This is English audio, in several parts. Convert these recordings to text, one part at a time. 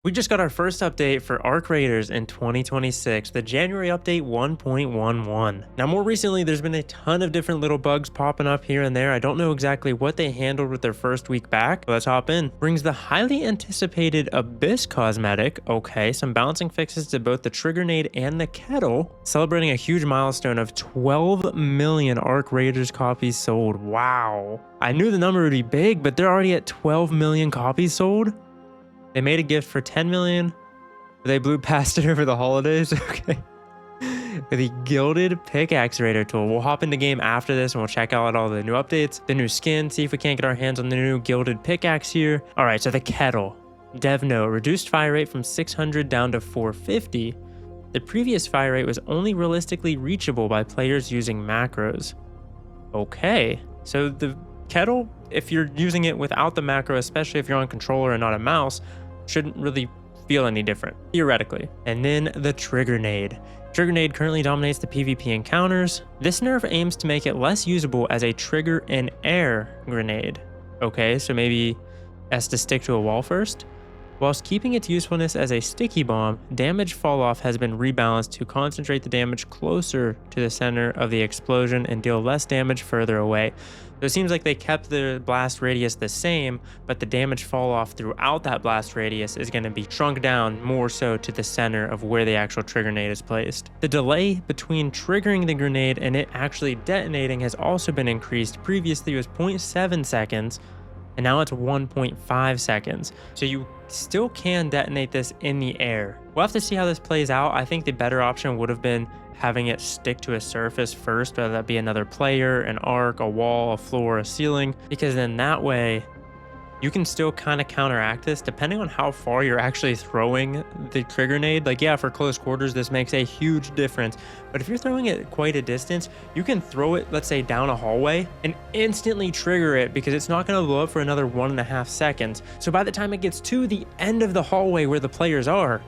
We just got our first update for Arc Raiders in 2026, the January update 1.11. Now, more recently, there's been a ton of different little bugs popping up here and there. I don't know exactly what they handled with their first week back, but let's hop in. Brings the highly anticipated Abyss cosmetic. Okay, some balancing fixes to both the Trigger Nade and the Kettle, celebrating a huge milestone of 12 million Arc Raiders copies sold. Wow. I knew the number would be big, but they're already at 12 million copies sold. They made a gift for 10 million. They blew past it over the holidays. Okay. The Gilded Pickaxe Raider tool. We'll hop into game after this and we'll check out all the new updates, the new skin, see if we can't get our hands on the new Gilded Pickaxe here. All right, so the Kettle. Dev note, reduced fire rate from 600 down to 450. The previous fire rate was only realistically reachable by players using macros. Okay, so the Kettle, if you're using it without the macro, especially if you're on controller and not a mouse, shouldn't really feel any different, theoretically. And then the Trigger Nade. Trigger Nade currently dominates the PvP encounters. This nerf aims to make it less usable as a trigger and air grenade. Okay, so maybe it has to stick to a wall first. Whilst keeping its usefulness as a sticky bomb, damage falloff has been rebalanced to concentrate the damage closer to the center of the explosion and deal less damage further away. So it seems like they kept the blast radius the same, but the damage falloff throughout that blast radius is going to be shrunk down more so to the center of where the actual trigger nade is placed. The delay between triggering the grenade and it actually detonating has also been increased. Previously it was 0.7 seconds, and now it's 1.5 seconds. So you still can detonate this in the air. We'll have to see how this plays out. I think the better option would have been having it stick to a surface first, whether that be another player, an arc, a wall, a floor, a ceiling, because then that way you can still kind of counteract this depending on how far you're actually throwing the trigger nade. Like, yeah, for close quarters, this makes a huge difference. But if you're throwing it quite a distance, you can throw it, let's say, down a hallway and instantly trigger it because it's not going to blow up for another 1.5 seconds. So by the time it gets to the end of the hallway where the players are,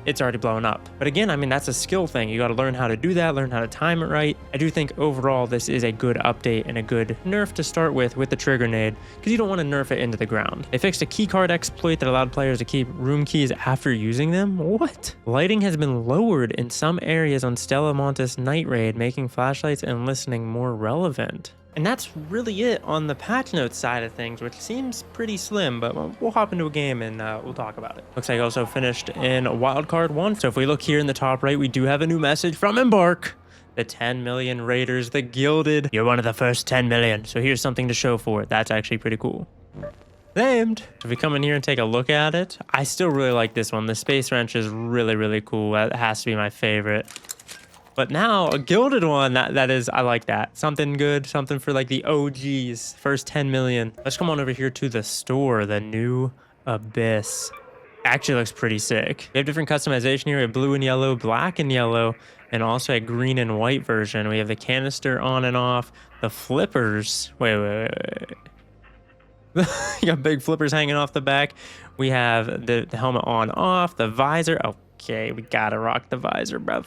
it's already blown up. But again, I mean, that's a skill thing. You got to learn how to do that, learn how to time it right. I do think overall this is a good update and a good nerf to start with the trigger nade, because you don't want to nerf it into the ground. They fixed a keycard exploit that allowed players to keep room keys after using them. What? Lighting has been lowered in some areas on Stella Montis Night Raid, making flashlights and listening more relevant. And that's really it on the patch notes side of things, which seems pretty slim, but we'll hop into a game and we'll talk about it. Looks like I also finished in Wildcard 1. So if we look here in the top right, we do have a new message from Embark. The 10 million Raiders, the Gilded. You're one of the first 10 million. So here's something to show for it. That's actually pretty cool. Named. If we come in here and take a look at it, I still really like this one. The Space Wrench is really, really cool. That has to be my favorite. But now a Gilded one, that is, I like that. Something good, something for like the OGs, first 10 million. Let's come on over here to the store, the new Abyss. Actually looks pretty sick. We have different customization here. We have blue and yellow, black and yellow, and also a green and white version. We have the canister on and off, the flippers. Wait. You got big flippers hanging off the back. We have the helmet on, off, the visor. Okay, we gotta rock the visor, bruv.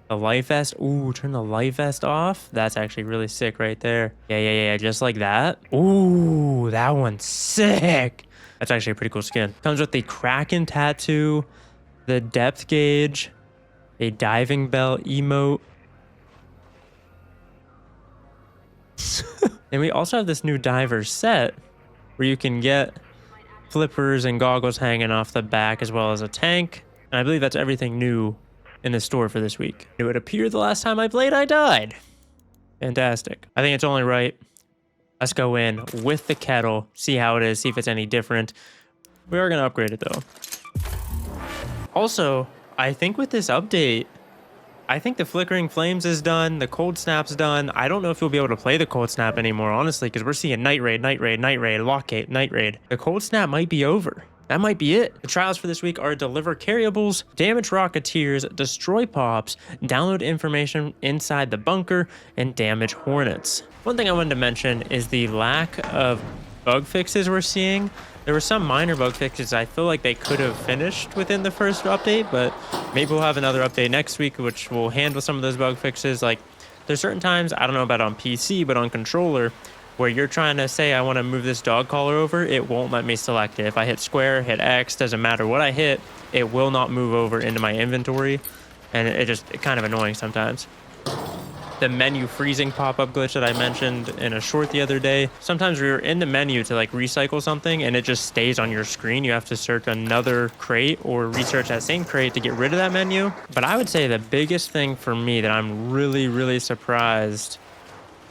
The life vest. Ooh, turn the life vest off. That's actually really sick right there. Yeah, just like that. Ooh, that one's sick. That's actually a pretty cool skin. Comes with the Kraken tattoo, the depth gauge, a diving bell emote. And we also have this new diver set where you can get flippers and goggles hanging off the back, as well as a tank. And I believe that's everything new in the store for this week. It would appear the last time I played, I died. Fantastic. I think it's only right. Let's go in with the Kettle, see how it is, see if it's any different. We are gonna upgrade it though. Also, I think with this update, I think the Flickering Flames is done, the Cold Snap's done. I don't know if you'll be able to play the Cold Snap anymore, honestly, because we're seeing Night Raid, Lockgate, Night Raid. The Cold Snap might be over. That might be it. The trials for this week are deliver carryables, damage rocketeers, destroy pops, download information inside the bunker, and damage hornets. One thing I wanted to mention is the lack of bug fixes we're seeing. There were some minor bug fixes I feel like they could have finished within the first update, but maybe we'll have another update next week which will handle some of those bug fixes. Like, there's certain times, I don't know about on PC, but on controller, where you're trying to say I want to move this dog collar over, it won't let me select it. If I hit square, hit X, doesn't matter what I hit, it will not move over into my inventory, and it's kind of annoying sometimes. The menu freezing pop-up glitch that I mentioned in a short the other day. Sometimes we were in the menu to like recycle something and it just stays on your screen. You have to search another crate or research that same crate to get rid of that menu. But I would say the biggest thing for me that I'm really surprised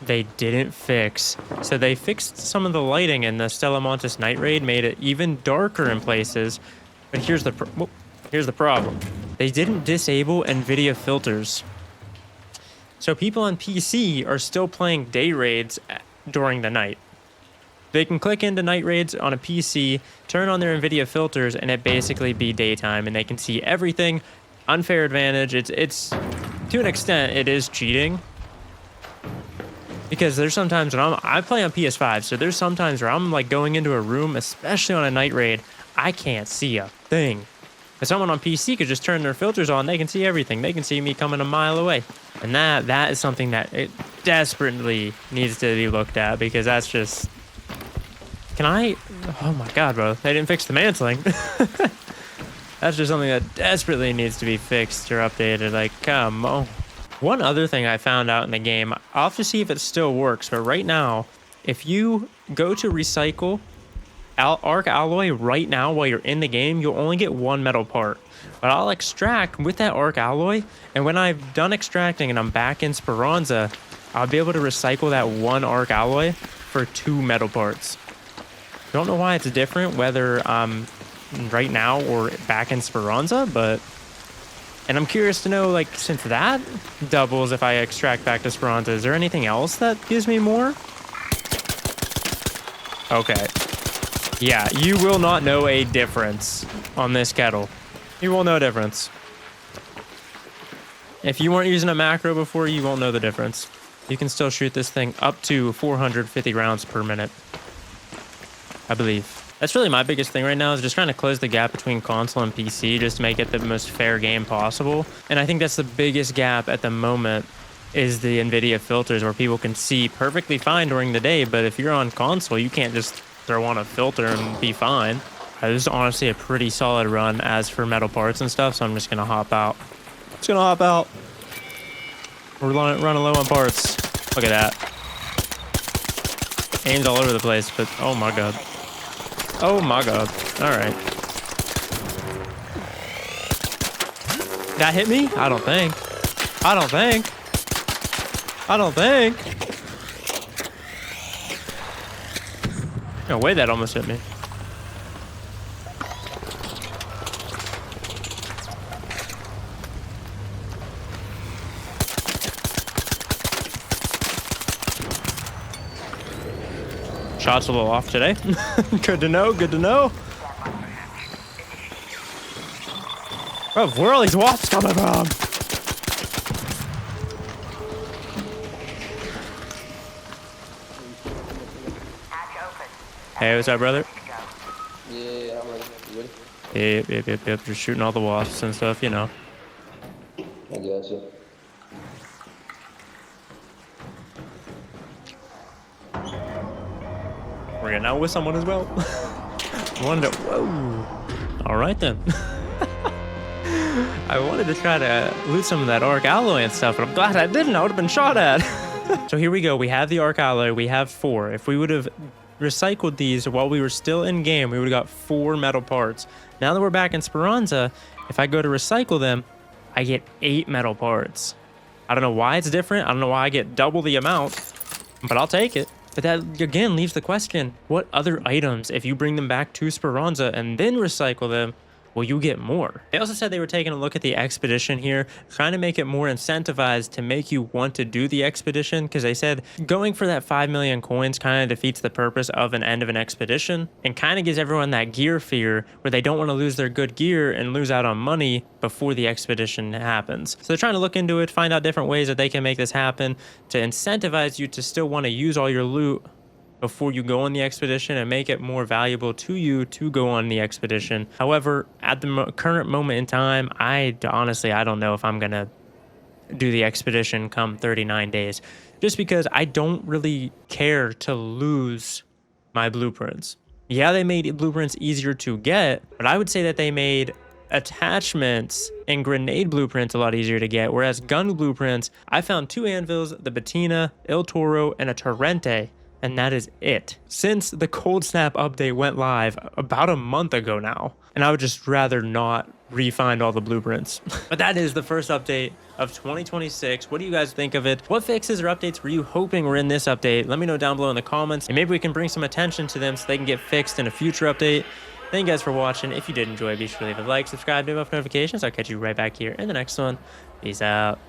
they didn't fix. So they fixed some of the lighting in the Stella Montis Night Raid, made it even darker in places. But here's the problem. They didn't disable NVIDIA filters. So people on PC are still playing day raids during the night. They can click into night raids on a PC, turn on their NVIDIA filters, and it basically be daytime, and they can see everything. Unfair advantage. It's to an extent, it is cheating. Because there's sometimes when I play on PS5, so there's sometimes where I'm like going into a room, especially on a night raid, I can't see a thing. If someone on PC could just turn their filters on, they can see everything. They can see me coming a mile away. And that is something that it desperately needs to be looked at, because that's just... Oh my god, bro. They didn't fix the mantling. That's just something that desperately needs to be fixed or updated. Like, come on. One other thing I found out in the game, I'll have to see if it still works, but right now, if you go to recycle arc alloy right now while you're in the game, you'll only get one metal part. But I'll extract with that arc alloy, and when I've done extracting and I'm back in Speranza, I'll be able to recycle that one arc alloy for 2 metal parts. Don't know why it's different, whether I'm right now or back in Speranza, but... And I'm curious to know, like, since that doubles if I extract back to Speranza, is there anything else that gives me more? Okay. Yeah, you will not know a difference on this kettle. You will know a difference. If you weren't using a macro before, you won't know the difference. You can still shoot this thing up to 450 rounds per minute, I believe. That's really my biggest thing right now, is just trying to close the gap between console and PC, just to make it the most fair game possible. And I think that's the biggest gap at the moment, is the NVIDIA filters, where people can see perfectly fine during the day, but if you're on console, you can't just throw on a filter and be fine. This is honestly a pretty solid run as for metal parts and stuff, so I'm just gonna hop out. We're running low on parts. Look at that. Aim's all over the place, but oh my god. Oh my god. Alright. That hit me? I don't think. No way, that almost hit me. Shots a little off today. Good to know, good to know. Bro, where are all these wasps coming from? Hey, what's up, brother? Yeah, I'm ready. You ready? Yep. Just shooting all the wasps and stuff, you know. I got you. We're getting out with someone as well. Whoa. All right then. I wanted to try to loot some of that arc alloy and stuff, but I'm glad I didn't. I would have been shot at. So here we go. We have the arc alloy. We have 4. If we would have recycled these while we were still in game, we would have got 4 metal parts. Now that we're back in Speranza, if I go to recycle them, I get 8 metal parts. I don't know why it's different. I don't know why I get double the amount, but I'll take it. But that, again, leaves the question, what other items, if you bring them back to Speranza and then recycle them, will you get more? They also said they were taking a look at the expedition here, trying to make it more incentivized to make you want to do the expedition, because they said going for that 5 million coins kind of defeats the purpose of an end of an expedition and kind of gives everyone that gear fear where they don't want to lose their good gear and lose out on money before the expedition happens. So they're trying to look into it, find out different ways that they can make this happen to incentivize you to still want to use all your loot before you go on the expedition and make it more valuable to you to go on the expedition. However, at the current moment in time, honestly, I don't know if I'm gonna do the expedition come 39 days, just because I don't really care to lose my blueprints. Yeah, they made blueprints easier to get, but I would say that they made attachments and grenade blueprints a lot easier to get, whereas gun blueprints, I found 2 anvils, the Batina, El Toro, and a Torrente, and that is it. Since the Cold Snap update went live about a month ago now, and I would just rather not re-find all the blueprints. But that is the first update of 2026. What do you guys think of it? What fixes or updates were you hoping were in this update? Let me know down below in the comments, and maybe we can bring some attention to them so they can get fixed in a future update. Thank you guys for watching. If you did enjoy, be sure to leave a like, subscribe, turn off notifications. I'll catch you right back here in the next one. Peace out.